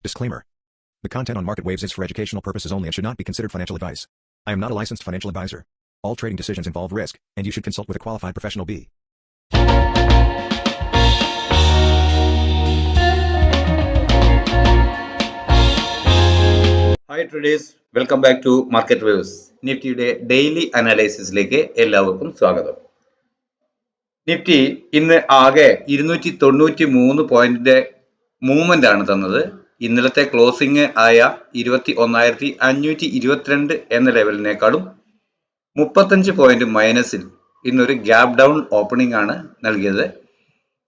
Disclaimer. The content on Market Waves is for educational purposes only and should not be considered financial advice. I am not a licensed financial advisor. All trading decisions involve risk, and you should consult with a qualified professional. Hi traders, welcome back to Market Waves. നിഫ്റ്റിയുടെ daily അനാലിസിസിലേക്ക് എല്ലാവർക്കും സ്വാഗതം. Nifty ഇന്ന് ആകെ 293 പോയിന്റിന്റെ movement ആണ് തന്നത്. ഇന്നലത്തെ closing ആയ 21,522 എന്ന ലെവലിനേക്കാളും 35 പോയിന്റ് മൈനസിൽ ഇന്നൊരു ഗ്യാപ് ഡൗൺ ഓപ്പണിംഗ് ആണ് നൽകിയത്.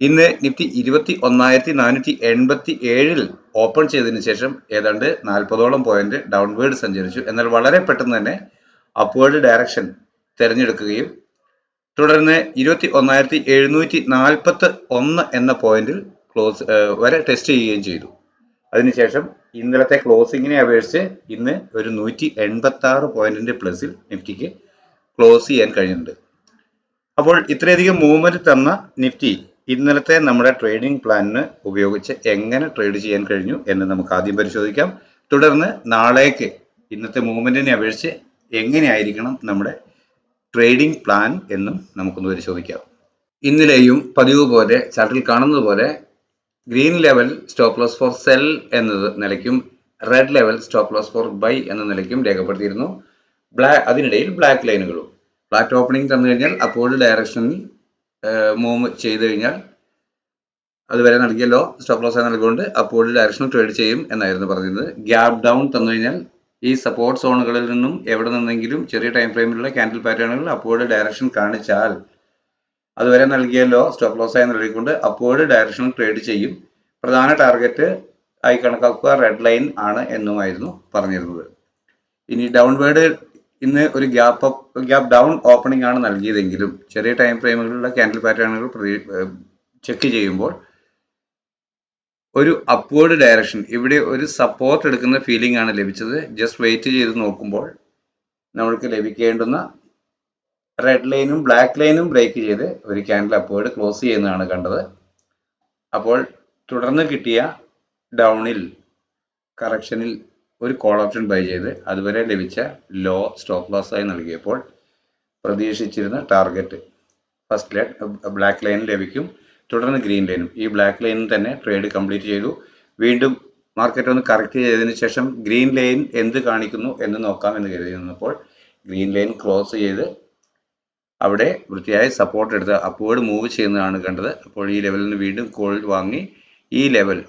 ഇന്ന് നിഫ്റ്റി 21,487 ഓപ്പൺ ചെയ്തതിനു ശേഷം ഏതാണ്ട് 40ഓളം പോയിന്റ് ഡൗൺവേർഡ് സഞ്ചരിച്ചു. എന്നാൽ വളരെ പെട്ടെന്ന് തന്നെ അപ്വേർഡ് ഡയറക്ഷൻ തിരഞ്ഞെടുക്കുകയും തുടർന്ന് 21,741 എന്ന പോയിന്റിൽ ക്ലോസ് വരെ ടെസ്റ്റ് ചെയ്യുകയും ചെയ്തു. അതിനുശേഷം ഇന്നലത്തെ ക്ലോസിങ്ങിനെ അപേക്ഷിച്ച് ഇന്ന് ഒരു 186 പോയിന്റിന്റെ പ്ലസിൽ നിഫ്റ്റിക്ക് ക്ലോസ് ചെയ്യാൻ കഴിഞ്ഞിട്ടുണ്ട്. അപ്പോൾ ഇത്രയധികം മൂവ്മെന്റ് തന്ന നിഫ്റ്റി ഇന്നലത്തെ നമ്മുടെ ട്രേഡിംഗ് പ്ലാനിന് ഉപയോഗിച്ച് എങ്ങനെ ട്രേഡ് ചെയ്യാൻ കഴിഞ്ഞു എന്ന് നമുക്ക് ആദ്യം പരിശോധിക്കാം. തുടർന്ന് നാളേക്ക് ഇന്നത്തെ മൂവ്മെന്റിനെ അപേക്ഷിച്ച് എങ്ങനെയായിരിക്കണം നമ്മുടെ ട്രേഡിംഗ് പ്ലാൻ എന്നും നമുക്കൊന്ന് പരിശോധിക്കാം. ഇന്നലെയും പതിവ് പോലെ ചാർട്ടിൽ കാണുന്നത് പോലെ green level stop loss for sell എന്നത് നിലയ്ക്കും red level stop loss for buy എന്ന നിലയ്ക്കും രേഖപ്പെടുത്തിയിരുന്നു. അതിനിടയിൽ ബ്ലാക്ക് ലൈനുകളും ഫ്ലാറ്റ് ഓപ്പണിംഗ് തന്നു കഴിഞ്ഞാൽ അപ്വേർഡ് ഡയറക്ഷനിൽ മൂവ് ചെയ്ത് കഴിഞ്ഞാൽ അതുവരെ നൽകിയ ലോ സ്റ്റോപ്പ് ലോസ് ആയി നൽകിക്കൊണ്ട് അപ്വേർഡ് ഡയറക്ഷനിൽ ട്രേഡ് ചെയ്യും എന്നായിരുന്നു പറഞ്ഞിരുന്നത്. ഗ്യാപ് ഡൗൺ തന്നു കഴിഞ്ഞാൽ ഈ സപ്പോർട്ട് സോണുകളിൽ നിന്നും എവിടെ നിന്നെങ്കിലും ചെറിയ ടൈം ഫ്രെയിമിലുള്ള ക്യാൻഡിൽ പാറ്റേണുകൾ അപ്വേർഡ് ഡയറക്ഷൻ കാണിച്ചാൽ അതുവരെ നൽകിയ ലോ സ്റ്റോപ്പ് ലോസ് ആയി നൽകിക്കൊണ്ട് അപ്വേർഡ് ഡയറക്ഷനിൽ ട്രേഡ് ചെയ്യും. പ്രധാന ടാർഗറ്റ് ആയി കണക്കാക്കുക റെഡ് ലൈൻ ആണ് എന്നുമായിരുന്നു പറഞ്ഞിരുന്നത്. ഇനി ഡൗൺവേർഡ് ഇന്ന് ഒരു ഗ്യാപ് ഡൗൺ ഓപ്പണിംഗ് ആണ് നൽകിയതെങ്കിലും ചെറിയ ടൈം ഫ്രെയിമുകളിലുള്ള ക്യാൻഡിൽ പാറ്റേണുകൾ ചെക്ക് ചെയ്യുമ്പോൾ ഒരു അപ്വേർഡ് ഡയറക്ഷൻ ഇവിടെ ഒരു സപ്പോർട്ട് എടുക്കുന്ന ഫീലിംഗ് ആണ് ലഭിച്ചത്. ജസ്റ്റ് വെയിറ്റ് ചെയ്ത് നോക്കുമ്പോൾ നമ്മൾക്ക് ലഭിക്കേണ്ടുന്ന റെഡ് ലൈനും ബ്ലാക്ക് ലൈനും ബ്രേക്ക് ചെയ്ത് ഒരു ക്യാൻഡിൽ അപ്വേർഡ് ക്ലോസ് ചെയ്യുന്നതാണ് കണ്ടത്. അപ്പോൾ തുടർന്ന് കിട്ടിയ ഡൗണിൽ കറക്ഷനിൽ ഒരു കോൾ ഓപ്ഷൻ ബൈ ചെയ്ത് അതുവരെ ലഭിച്ച ലോ സ്റ്റോപ്പ് ലോസ് ആയി നൽകിയപ്പോൾ പ്രതീക്ഷിച്ചിരുന്ന ടാർഗറ്റ് ഫസ്റ്റ് ബ്ലാക്ക് ലൈൻ ലഭിക്കും, തുടർന്ന് ഗ്രീൻ ലൈനും. ഈ ബ്ലാക്ക് ലൈനിൽ തന്നെ ട്രേഡ് കംപ്ലീറ്റ് ചെയ്തു. വീണ്ടും മാർക്കറ്റ് ഒന്ന് കറക്റ്റ് ചെയ്തതിനു ശേഷം ഗ്രീൻ ലൈൻ എന്ത് കാണിക്കുന്നു എന്ന് നോക്കാം എന്ന് കരുതി നിന്നപ്പോൾ ഗ്രീൻ ലൈൻ ക്ലോസ് ചെയ്ത് അവിടെ വൃത്തിയായി സപ്പോർട്ട് എടുത്ത് അപ്വേർഡ് മൂവ് ചെയ്യുന്നതാണ് കണ്ടത്. അപ്പോൾ ഈ ലെവലിൽ നിന്ന് വീണ്ടും കോൾ വാങ്ങി ഈ ലെവൽ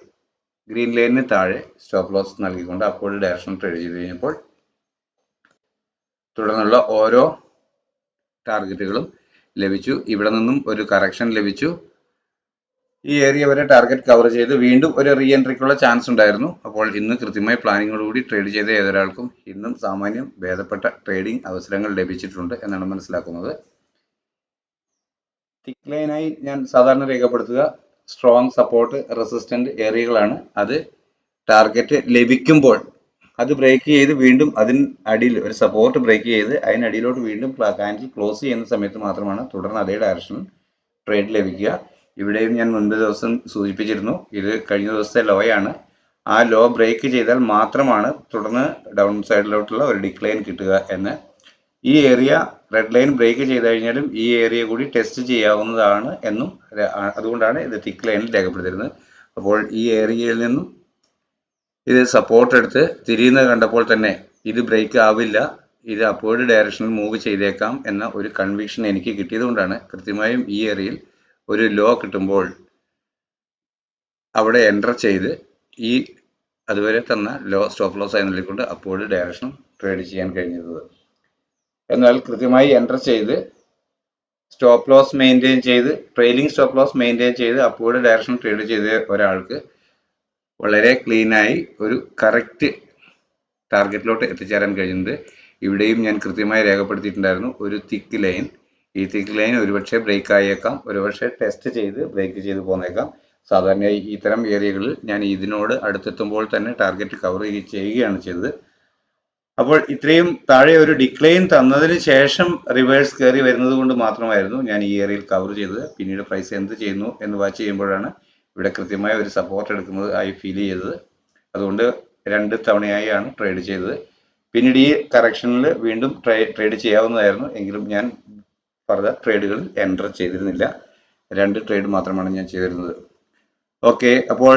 ഗ്രീൻ ലൈനിന് താഴെ സ്റ്റോപ്പ് ലോസ് നൽകിക്കൊണ്ട് അപ്വേർഡ് ഡയറക്ഷൻ ട്രേഡ് ചെയ്ത് കഴിഞ്ഞപ്പോൾ തുടർന്നുള്ള ഓരോ ടാർഗറ്റുകളും ലഭിച്ചു. ഇവിടെ നിന്നും ഒരു കറക്ഷൻ ലഭിച്ചു. ഈ ഏരിയ വരെ ടാർഗറ്റ് കവർ ചെയ്ത് വീണ്ടും ഒരു റീ എൻട്രിക്കുള്ള ചാൻസ് ഉണ്ടായിരുന്നു. അപ്പോൾ ഇന്ന് കൃത്യമായി പ്ലാനിങ്ങോടുകൂടി ട്രേഡ് ചെയ്ത ഏതൊരാൾക്കും ഇന്നും സാമാന്യം ഭേദപ്പെട്ട ട്രേഡിംഗ് അവസരങ്ങൾ ലഭിച്ചിട്ടുണ്ട് എന്നാണ് മനസ്സിലാക്കുന്നത്. തിക്ക് ലൈനായി ഞാൻ സാധാരണ രേഖപ്പെടുത്തുക സ്ട്രോങ് സപ്പോർട്ട് റെസിസ്റ്റന്റ് ഏരിയകളാണ്. അത് ടാർഗറ്റ് ലഭിക്കുമ്പോൾ അത് ബ്രേക്ക് ചെയ്ത് വീണ്ടും അതിന് അടിയിൽ ഒരു സപ്പോർട്ട് ബ്രേക്ക് ചെയ്ത് അതിനടിയിലോട്ട് വീണ്ടും ക്യാൻഡിൽ ക്ലോസ് ചെയ്യുന്ന സമയത്ത് മാത്രമാണ് തുടർന്ന് അതേ ഡയറക്ഷനിൽ ട്രേഡ് ലഭിക്കുക. ഇവിടെയും ഞാൻ മുൻപ് ദിവസം സൂചിപ്പിച്ചിരുന്നു, ഇത് കഴിഞ്ഞ ദിവസത്തെ ലോയാണ്. ആ ലോ ബ്രേക്ക് ചെയ്താൽ മാത്രമാണ് തുടർന്ന് ഡൗൺ സൈഡിലോട്ടുള്ള ഒരു ഡിക്ലൈൻ കിട്ടുക എന്ന്. ഈ ഏരിയ റെഡ് ലൈൻ ബ്രേക്ക് ചെയ്ത് കഴിഞ്ഞാലും ഈ ഏരിയ കൂടി ടെസ്റ്റ് ചെയ്യാവുന്നതാണ് എന്നും അതുകൊണ്ടാണ് ഇത് തിക്ക് ലൈനിൽ രേഖപ്പെടുത്തിയിരുന്നത്. അപ്പോൾ ഈ ഏരിയയിൽ നിന്നും ഇത് സപ്പോർട്ട് എടുത്ത് തിരിയുന്നത് കണ്ടപ്പോൾ തന്നെ ഇത് ബ്രേക്ക് ആവില്ല, ഇത് അപ്വേർഡ് ഡയറക്ഷനിൽ മൂവ് ചെയ്തേക്കാം എന്ന ഒരു കൺവിക്ഷൻ എനിക്ക് കിട്ടിയതുകൊണ്ടാണ് കൃത്യമായും ഈ ഏരിയയിൽ ഒരു ലോ കിട്ടുമ്പോൾ അവിടെ എൻ്റർ ചെയ്ത് ഈ അതുവരെ തന്ന ലോ സ്റ്റോപ്പ് ലോസ് ആയി നൽകിക്കൊണ്ട് അപ്വേർഡ് ഡയറക്ഷൻ ട്രേഡ് ചെയ്യാൻ കഴിഞ്ഞത്. എന്നാൽ കൃത്യമായി എൻ്റർ ചെയ്ത് സ്റ്റോപ്പ് ലോസ് മെയിൻറ്റെയിൻ ചെയ്ത് ട്രെയിലിംഗ് സ്റ്റോപ്പ് ലോസ് മെയിൻറ്റെയിൻ ചെയ്ത് അപ്വേർഡ് ഡയറക്ഷൻ ട്രേഡ് ചെയ്ത ഒരാൾക്ക് വളരെ ക്ലീനായി ഒരു കറക്റ്റ് ടാർഗറ്റിലോട്ട് എത്തിച്ചേരാൻ കഴിയുന്നത്. ഇവിടെയും ഞാൻ കൃത്യമായി രേഖപ്പെടുത്തിയിട്ടുണ്ടായിരുന്നു ഒരു തിക്ക് ലൈൻ. ഈ തിക്ക് ലൈൻ ഒരുപക്ഷെ ബ്രേക്ക് ആയേക്കാം, ഒരുപക്ഷെ ടെസ്റ്റ് ചെയ്ത് ബ്രേക്ക് ചെയ്ത് പോന്നേക്കാം. സാധാരണയായി ഇത്തരം ഏരിയകളിൽ ഞാൻ ഇതിനോട് അടുത്തെത്തുമ്പോൾ തന്നെ ടാർഗറ്റ് കവർ ചെയ്യുകയാണ് ചെയ്തത്. അപ്പോൾ ഇത്രയും താഴെ ഒരു ഡിക്ലൈൻ തന്നതിന് ശേഷം റിവേഴ്സ് കയറി വരുന്നത് കൊണ്ട് മാത്രമായിരുന്നു ഞാൻ ഈ ഏരിയയിൽ കവർ ചെയ്തത്. പിന്നീട് പ്രൈസ് എന്ത് ചെയ്യുന്നു എന്ന് വാച്ച് ചെയ്യുമ്പോഴാണ് ഇവിടെ കൃത്യമായ ഒരു സപ്പോർട്ട് എടുക്കുന്നത് ആയി ഫീൽ ചെയ്തത്. അതുകൊണ്ട് 2 തവണയായാണ് ട്രേഡ് ചെയ്തത്. പിന്നീട് ഈ കറക്ഷനിൽ വീണ്ടും ട്രേഡ് ചെയ്യാവുന്നതായിരുന്നു, എങ്കിലും ഞാൻ ഫർദർ ട്രേഡുകളിൽ എൻ്റർ ചെയ്തിരുന്നില്ല. 2 ട്രേഡ് മാത്രമാണ് ഞാൻ ചെയ്തിരുന്നത്. ഓക്കെ, അപ്പോൾ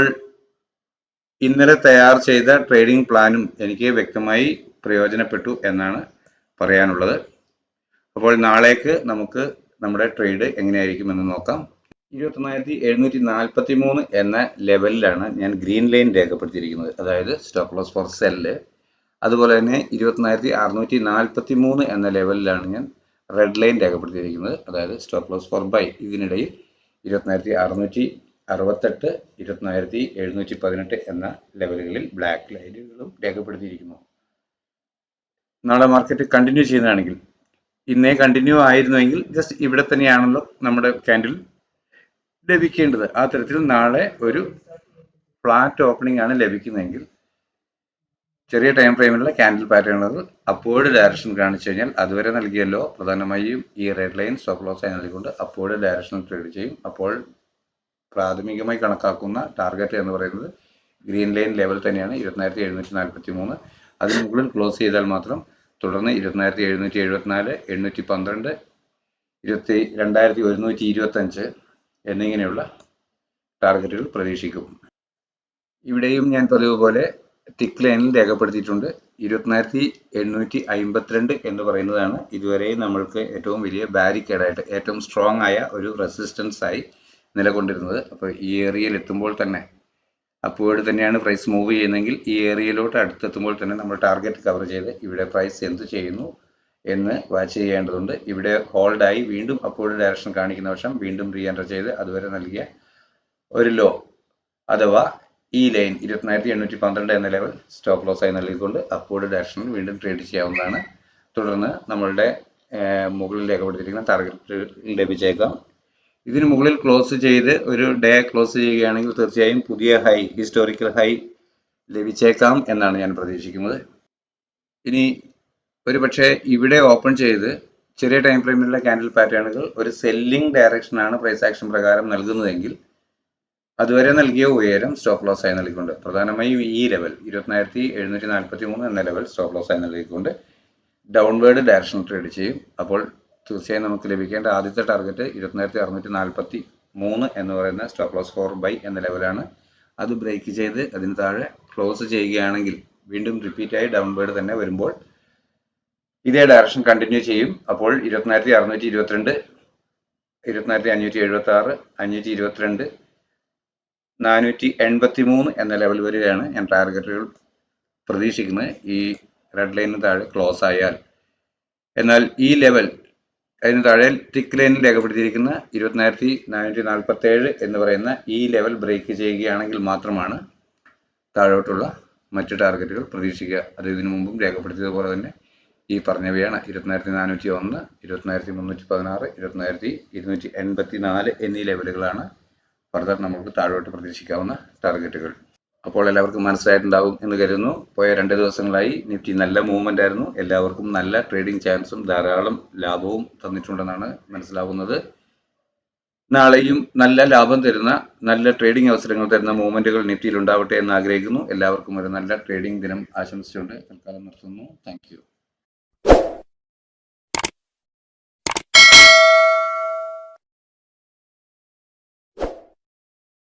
ഇന്നലെ തയ്യാർ ചെയ്ത ട്രേഡിംഗ് പ്ലാനും എനിക്ക് വ്യക്തമായി പ്രയോജനപ്പെട്ടു എന്നാണ് പറയാനുള്ളത്. അപ്പോൾ നാളേക്ക് നമുക്ക് നമ്മുടെ ട്രേഡ് എങ്ങനെയായിരിക്കുമെന്ന് നോക്കാം. 21,743 എന്ന ലെവലിലാണ് ഞാൻ ഗ്രീൻ ലൈൻ രേഖപ്പെടുത്തിയിരിക്കുന്നത്, അതായത് സ്റ്റോപ്പ് ലോസ് ഫോർ സെല്ല്. അതുപോലെ തന്നെ 21,643 എന്ന ലെവലിലാണ് ഞാൻ റെഡ് ലൈൻ രേഖപ്പെടുത്തിയിരിക്കുന്നത്, അതായത് സ്റ്റോപ്പ് ലോസ് ഫോർ ബൈ. ഇതിനിടയിൽ 21,668, 21,718 എന്ന ലെവലുകളിൽ ബ്ലാക്ക് ലൈനുകളും രേഖപ്പെടുത്തിയിരിക്കുന്നു. നാളെ മാർക്കറ്റ് കണ്ടിന്യൂ ചെയ്യുന്നതാണെങ്കിൽ, ഇന്നേ കണ്ടിന്യൂ ആയിരുന്നുവെങ്കിൽ ജസ്റ്റ് ഇവിടെ തന്നെയാണല്ലോ നമ്മുടെ ക്യാൻഡിൽ ലഭിക്കേണ്ടത്. ആ തരത്തിൽ നാളെ ഒരു ഫ്ലാറ്റ് ഓപ്പണിംഗ് ആണ് ലഭിക്കുന്നതെങ്കിൽ ചെറിയ ടൈം ഫ്രെയിമിലുള്ള ക്യാൻഡിൽ പാറ്റേണുകൾ അപ്വേർഡ് ഡയറക്ഷൻ കാണിച്ചു കഴിഞ്ഞാൽ, അതുവരെ നൽകിയല്ലോ പ്രധാനമായും ഈ റെഡ് ലൈൻ സ്റ്റോപ്പ് ലോസ് ആയി നൽകിക്കൊണ്ട് അപ്വേർഡ് ഡയറക്ഷൻ ട്രേഡ് ചെയ്യും. അപ്പോൾ പ്രാഥമികമായി കണക്കാക്കുന്ന ടാർഗറ്റ് എന്ന് പറയുന്നത് ഗ്രീൻ ലൈൻ ലെവൽ തന്നെയാണ്, 21,743. അതിന് മുകളിൽ ക്ലോസ് ചെയ്താൽ മാത്രം തുടർന്ന് 21,774, 812, 22,125 എന്നിങ്ങനെയുള്ള ടാർഗറ്റുകൾ പ്രതീക്ഷിക്കും. ഇവിടെയും ഞാൻ പതിവ് പോലെ തിക്ക് ലൈനിൽ രേഖപ്പെടുത്തിയിട്ടുണ്ട്. 21,852 എന്ന് പറയുന്നതാണ് ഇതുവരെയും നമ്മൾക്ക് ഏറ്റവും വലിയ ബാരിക്കേഡായിട്ട്, ഏറ്റവും സ്ട്രോങ് ആയ ഒരു റെസിസ്റ്റൻസ് ആയി നിലകൊണ്ടിരുന്നത്. അപ്പോൾ ഈ ഏരിയയിൽ എത്തുമ്പോൾ തന്നെ അപ്വേർഡ് തന്നെയാണ് പ്രൈസ് മൂവ് ചെയ്യുന്നതെങ്കിൽ, ഈ ഏരിയയിലോട്ട് അടുത്തെത്തുമ്പോൾ തന്നെ നമ്മൾ ടാർഗറ്റ് കവർ ചെയ്ത് ഇവിടെ പ്രൈസ് എന്ത് ചെയ്യുന്നു എന്ന് വാച്ച് ചെയ്യേണ്ടതുണ്ട്. ഇവിടെ ഹോൾഡായി വീണ്ടും അപ്വേർഡ് ഡയറക്ഷൻ കാണിക്കുന്ന വർഷം വീണ്ടും റീ എൻ്റർ ചെയ്ത് അതുവരെ നൽകിയ ഒരു ലോ അഥവാ ഈ ലൈൻ 21,812 എന്ന ലെവൽ സ്റ്റോപ്പ് ലോസ് ആയി നൽകിക്കൊണ്ട് അപ്വേർഡ് ഡയറക്ഷനിൽ വീണ്ടും ട്രേഡ് ചെയ്യാവുന്നതാണ്. തുടർന്ന് നമ്മളുടെ മുകളിൽ രേഖപ്പെടുത്തിയിരിക്കുന്ന ടാർഗറ്റ് ലഭിച്ചേക്കാം. ഇതിന് മുകളിൽ ക്ലോസ് ചെയ്ത് ഒരു ഡേ ക്ലോസ് ചെയ്യുകയാണെങ്കിൽ തീർച്ചയായും പുതിയ ഹൈ, ഹിസ്റ്റോറിക്കൽ ഹൈ ലഭിച്ചേക്കാം എന്നാണ് ഞാൻ പ്രതീക്ഷിക്കുന്നത്. ഇനി ഒരു പക്ഷേ ഇവിടെ ഓപ്പൺ ചെയ്ത് ചെറിയ ടൈം ഫ്രെയിമിലുള്ള ക്യാൻഡിൽ പാറ്റേണുകൾ ഒരു സെല്ലിംഗ് ഡയറക്ഷനാണ് പ്രൈസ് ആക്ഷൻ പ്രകാരം നൽകുന്നതെങ്കിൽ, അതുവരെ നൽകിയ ഉയരം സ്റ്റോപ്പ് ലോസ് ആയി നൽകിക്കൊണ്ട്, പ്രധാനമായും ഈ ലെവൽ 21,743 എന്ന ലെവൽ സ്റ്റോപ്പ് ലോസ് ആയി നൽകിക്കൊണ്ട് ഡൗൺവേർഡ് ഡയറക്ഷൻ ട്രേഡ് ചെയ്യും. അപ്പോൾ തീർച്ചയായും നമുക്ക് ലഭിക്കേണ്ട ആദ്യത്തെ ടാർഗറ്റ് 21,643 എന്ന് പറയുന്ന സ്റ്റോപ്പ് ലോസ് ഫോർ ബൈ എന്ന ലെവലാണ്. അത് ബ്രേക്ക് ചെയ്ത് അതിന് താഴെ ക്ലോസ് ചെയ്യുകയാണെങ്കിൽ വീണ്ടും റിപ്പീറ്റായി ഡൗൺവേർഡ് തന്നെ വരുമ്പോൾ ഇതേ ഡയറക്ഷൻ കണ്ടിന്യൂ ചെയ്യും. അപ്പോൾ 21,622, 21,576, 522, 483 എന്ന ലെവൽ വരെയാണ് ഞാൻ ടാർഗറ്റുകൾ പ്രതീക്ഷിക്കുന്നത് ഈ റെഡ് ലൈനിന് താഴെ ക്ലോസ് ആയാൽ. എന്നാൽ ഈ ലെവൽ, അതിന് താഴെ തിക്ക് ലൈനിൽ രേഖപ്പെടുത്തിയിരിക്കുന്ന 20,447 എന്ന് പറയുന്ന ഈ ലെവൽ ബ്രേക്ക് ചെയ്യുകയാണെങ്കിൽ മാത്രമാണ് താഴോട്ടുള്ള മറ്റ് ടാർഗറ്റുകൾ പ്രതീക്ഷിക്കുക. അത് ഇതിനു മുമ്പും രേഖപ്പെടുത്തിയതുപോലെ തന്നെ ഈ പറഞ്ഞവയാണ് 21,401, 21,316, 21,284 എന്നീ ലെവലുകളാണ് ഫർദർ നമുക്ക് താഴോട്ട് പ്രതീക്ഷിക്കാവുന്ന ടാർഗറ്റുകൾ. അപ്പോൾ എല്ലാവർക്കും മനസ്സിലായിട്ടുണ്ടാവും എന്ന് കരുതുന്നു. പോയ 2 ദിവസങ്ങളായി നിഫ്റ്റി നല്ല മൂവ്മെന്റ് ആയിരുന്നു. എല്ലാവർക്കും നല്ല ട്രേഡിംഗ് ചാൻസും ധാരാളം ലാഭവും തന്നിട്ടുണ്ടെന്നാണ് മനസ്സിലാവുന്നത്. നാളെയും നല്ല ലാഭം തരുന്ന, നല്ല ട്രേഡിംഗ് അവസരങ്ങൾ തരുന്ന മൂവ്മെന്റുകൾ നിഫ്റ്റിയിൽ ഉണ്ടാവട്ടെ എന്ന് ആഗ്രഹിക്കുന്നു. എല്ലാവർക്കും ഒരു നല്ല ട്രേഡിംഗ് ദിനം ആശംസിച്ചുകൊണ്ട് തൽക്കാലം നിർത്തുന്നു. Thank you.